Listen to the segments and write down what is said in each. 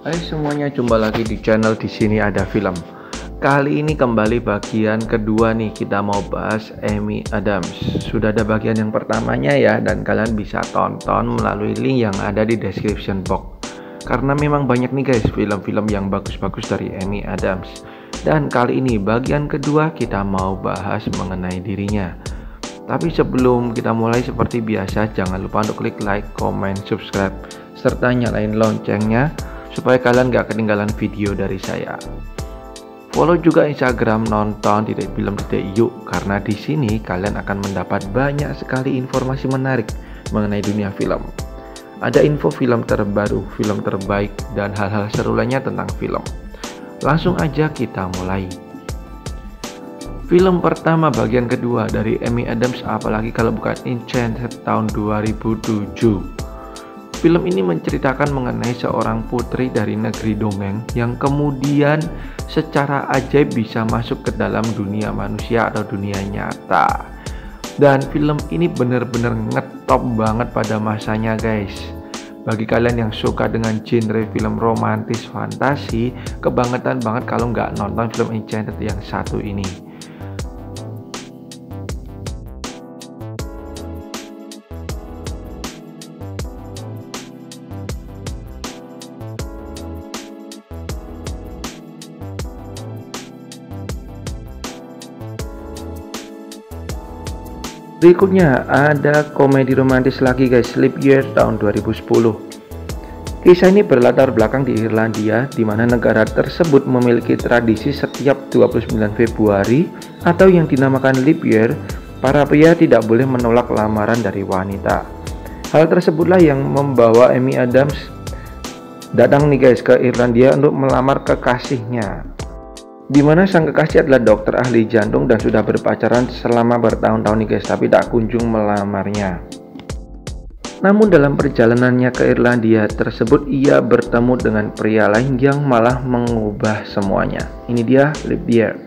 Hai semuanya, jumpa lagi di channel Di Sini Ada Film. Kali ini kembali bagian kedua nih, kita mau bahas Amy Adams. Sudah ada bagian yang pertamanya ya, dan kalian bisa tonton melalui link yang ada di description box. Karena memang banyak nih guys film-film yang bagus-bagus dari Amy Adams. Dan kali ini bagian kedua kita mau bahas mengenai dirinya. Tapi sebelum kita mulai, seperti biasa jangan lupa untuk klik like, comment, subscribe, serta nyalain loncengnya supaya kalian gak ketinggalan video dari saya. Follow juga Instagram nonton.film.yuk, karena di sini kalian akan mendapat banyak sekali informasi menarik mengenai dunia film. Ada info film terbaru, film terbaik, dan hal-hal seru lainnya tentang film. Langsung aja kita mulai. Film pertama bagian kedua dari Amy Adams, apalagi kalau bukan Enchanted tahun 2007. Film ini menceritakan mengenai seorang putri dari negeri dongeng yang kemudian secara ajaib bisa masuk ke dalam dunia manusia atau dunia nyata. Dan film ini bener-bener ngetop banget pada masanya guys. Bagi kalian yang suka dengan genre film romantis fantasi, kebangetan banget kalau nggak nonton film Enchanted yang satu ini. Berikutnya ada komedi romantis lagi guys, Leap Year tahun 2010. Kisah ini berlatar belakang di Irlandia, di mana negara tersebut memiliki tradisi setiap 29 Februari atau yang dinamakan Leap Year, para pria tidak boleh menolak lamaran dari wanita. Hal tersebutlah yang membawa Amy Adams datang nih guys ke Irlandia untuk melamar kekasihnya, di mana sang kekasih adalah dokter ahli jantung dan sudah berpacaran selama bertahun-tahun nih guys, tapi tak kunjung melamarnya. Namun dalam perjalanannya ke Irlandia tersebut, ia bertemu dengan pria lain yang malah mengubah semuanya. Ini dia Leap Year.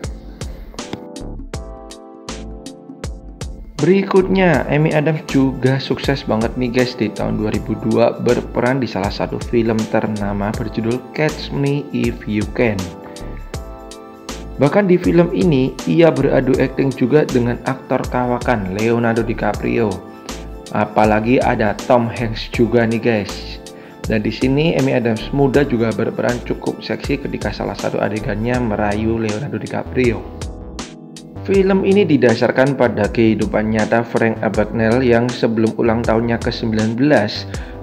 Berikutnya, Amy Adams juga sukses banget nih guys di tahun 2002 berperan di salah satu film ternama berjudul Catch Me If You Can. Bahkan di film ini ia beradu akting juga dengan aktor kawakan Leonardo DiCaprio. Apalagi ada Tom Hanks juga nih guys. Dan di sini Amy Adams muda juga berperan cukup seksi ketika salah satu adegannya merayu Leonardo DiCaprio. Film ini didasarkan pada kehidupan nyata Frank Abagnale yang sebelum ulang tahunnya ke-19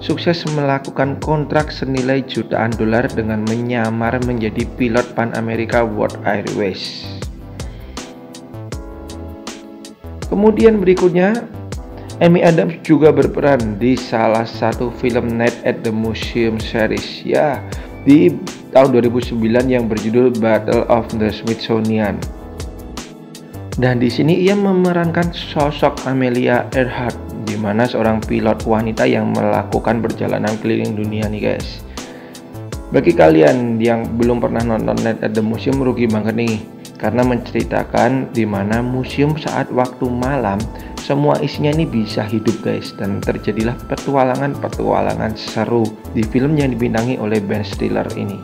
sukses melakukan kontrak senilai jutaan dolar dengan menyamar menjadi pilot Pan America World Airways. Kemudian berikutnya, Amy Adams juga berperan di salah satu film Night at the Museum series ya, di tahun 2009 yang berjudul Battle of the Smithsonian. Dan di sini ia memerankan sosok Amelia Earhart, di mana seorang pilot wanita yang melakukan perjalanan keliling dunia nih guys. Bagi kalian yang belum pernah nonton Night at the Museum, rugi banget nih, karena menceritakan di mana museum saat waktu malam semua isinya nih bisa hidup guys, dan terjadilah petualangan-petualangan seru di film yang dibintangi oleh Ben Stiller ini.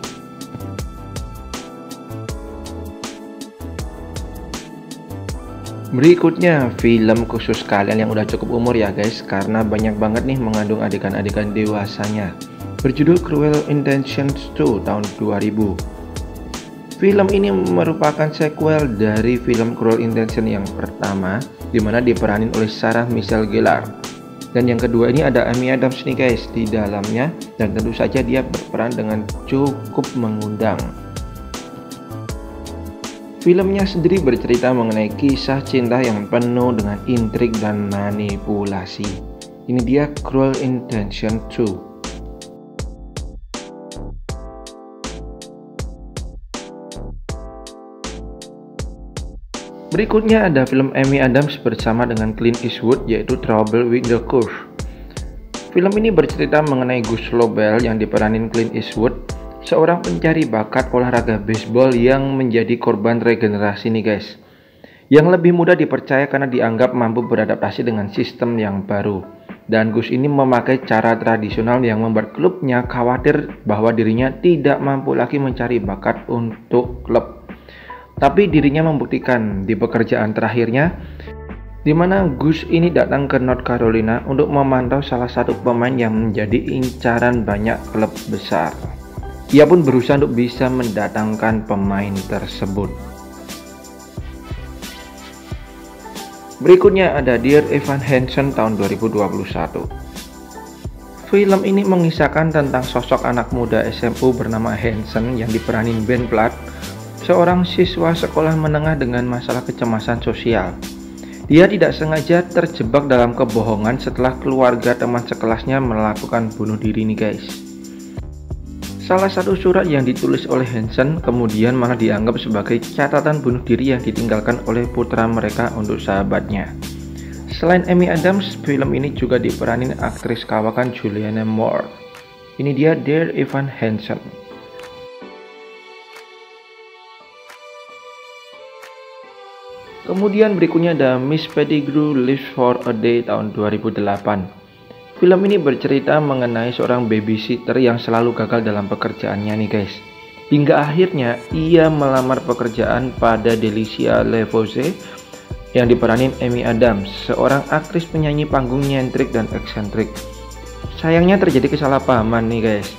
Berikutnya film khusus kalian yang udah cukup umur ya guys, karena banyak banget nih mengandung adegan-adegan dewasanya. Berjudul Cruel Intentions 2 tahun 2000. Film ini merupakan sequel dari film Cruel Intentions yang pertama, dimana diperanin oleh Sarah Michelle Gellar. Dan yang kedua ini ada Amy Adams nih guys di dalamnya, dan tentu saja dia berperan dengan cukup mengundang. Filmnya sendiri bercerita mengenai kisah cinta yang penuh dengan intrik dan manipulasi. Ini dia Cruel Intentions 2. Berikutnya ada film Amy Adams bersama dengan Clint Eastwood, yaitu Trouble with the Curve. Film ini bercerita mengenai Gus Lobel yang diperanin Clint Eastwood, seorang pencari bakat olahraga baseball yang menjadi korban regenerasi nih guys, yang lebih mudah dipercaya karena dianggap mampu beradaptasi dengan sistem yang baru. Dan Gus ini memakai cara tradisional yang membuat klubnya khawatir bahwa dirinya tidak mampu lagi mencari bakat untuk klub. Tapi dirinya membuktikan di pekerjaan terakhirnya, di mana Gus ini datang ke North Carolina untuk memantau salah satu pemain yang menjadi incaran banyak klub besar. Ia pun berusaha untuk bisa mendatangkan pemain tersebut. Berikutnya ada Dear Evan Hansen tahun 2021. Film ini mengisahkan tentang sosok anak muda SMU bernama Hansen yang diperanin Ben Platt, seorang siswa sekolah menengah dengan masalah kecemasan sosial. Dia tidak sengaja terjebak dalam kebohongan setelah keluarga teman sekelasnya melakukan bunuh diri nih guys. Salah satu surat yang ditulis oleh Hansen kemudian malah dianggap sebagai catatan bunuh diri yang ditinggalkan oleh putra mereka untuk sahabatnya. Selain Amy Adams, film ini juga diperanin aktris kawakan Julianne Moore. Ini dia Dear Evan Hansen. Kemudian berikutnya ada Miss Pettigrew Lives for a Day tahun 2008. Film ini bercerita mengenai seorang babysitter yang selalu gagal dalam pekerjaannya nih guys. Hingga akhirnya ia melamar pekerjaan pada Delicia Levose yang diperanin Amy Adams, seorang aktris penyanyi panggung nyentrik dan eksentrik. Sayangnya terjadi kesalahpahaman nih guys,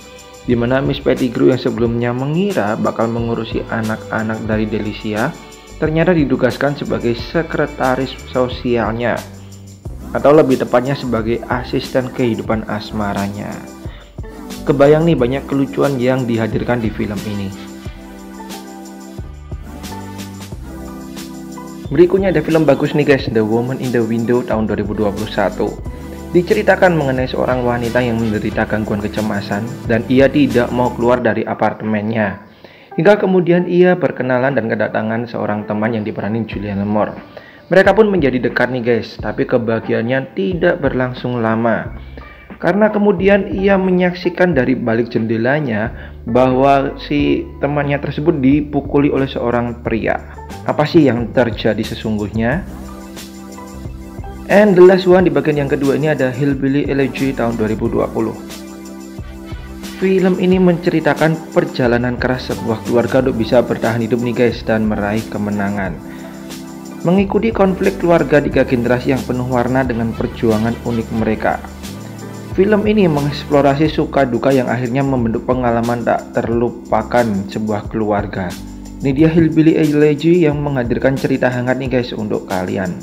dimana Miss Pettigrew yang sebelumnya mengira bakal mengurusi anak-anak dari Delicia ternyata ditugaskan sebagai sekretaris sosialnya, atau lebih tepatnya sebagai asisten kehidupan asmaranya. Kebayang nih banyak kelucuan yang dihadirkan di film ini. Berikutnya ada film bagus nih guys, The Woman in the Window tahun 2021. Diceritakan mengenai seorang wanita yang menderita gangguan kecemasan dan ia tidak mau keluar dari apartemennya. Hingga kemudian ia berkenalan dan kedatangan seorang teman yang diperanin Julianne Moore. Mereka pun menjadi dekat nih guys, tapi kebahagiaannya tidak berlangsung lama. Karena kemudian ia menyaksikan dari balik jendelanya bahwa si temannya tersebut dipukuli oleh seorang pria. Apa sih yang terjadi sesungguhnya? And the last one di bagian yang kedua ini ada Hillbilly Elegy tahun 2020. Film ini menceritakan perjalanan keras sebuah keluarga untuk bisa bertahan hidup nih guys dan meraih kemenangan. Mengikuti konflik keluarga 3 generasi yang penuh warna dengan perjuangan unik mereka. Film ini mengeksplorasi suka duka yang akhirnya membentuk pengalaman tak terlupakan sebuah keluarga. Ini dia Hillbilly Elegy yang menghadirkan cerita hangat nih guys untuk kalian.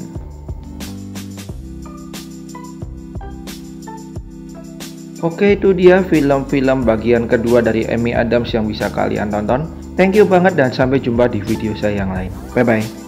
Oke, itu dia film-film bagian kedua dari Amy Adams yang bisa kalian tonton. Thank you banget dan sampai jumpa di video saya yang lain. Bye bye.